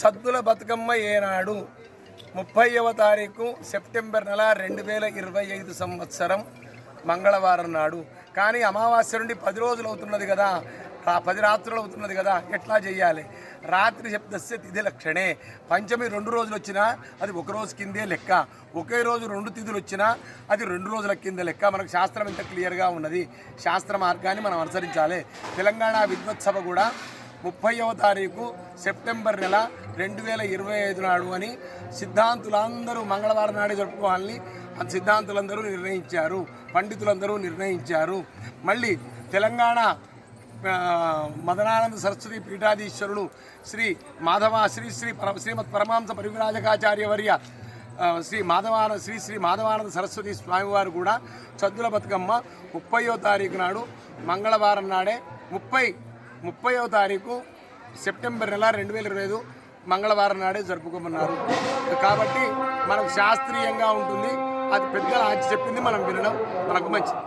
సద్దుల బతుకమ్మ ఏనాడు 30వ తారీఖు సెప్టెంబర్ నెల 2025 సంవత్సరం మంగళవారం నాడు. కానీ అమావాస్య నుండి 10 రోజులు అవుతున్నది కదా, 10 రాత్రులు అవుతున్నది కదా, ఎట్లా చేయాలి? రాత్రి శబ్దస్య తిథి లక్షణే. పంచమి 2 రోజులు వచ్చినా అది 1 రోజు కిందే లెక్క, ఒకే రోజు 2 తిథులు వచ్చినా అది 2 రోజుల కింద లెక్క. మనకు శాస్త్రం ఎంత క్లియర్గా ఉన్నది. శాస్త్ర మార్గాన్ని మనం అనుసరించాలి. తెలంగాణ విద్వత్ సభ కూడా 30వ తారీఖు సెప్టెంబర్ నెల 2025 నాడు అని సిద్ధాంతులందరూ మంగళవారం నాడే జరుపుకోవాలని సిద్ధాంతులందరూ నిర్ణయించారు, పండితులందరూ నిర్ణయించారు. మళ్ళీ తెలంగాణ మదనానంద సరస్వతి పీఠాధీశ్వరులు శ్రీ శ్రీమత్ పరమాంస పరివిరాజకాచార్యవర్య శ్రీ మాధవానంద సరస్వతి స్వామివారు కూడా సద్దుల బతుకమ్మ 30వ తారీఖు నాడు మంగళవారం నాడే 30వ తారీఖు సెప్టెంబర్ నెల 2025 మంగళవారం నాడే జరుపుకోమన్నారు. కాబట్టి మనకు శాస్త్రీయంగా ఉంటుంది. అది పెద్దలు చెప్పింది మనం వినడం మనకు మంచిది.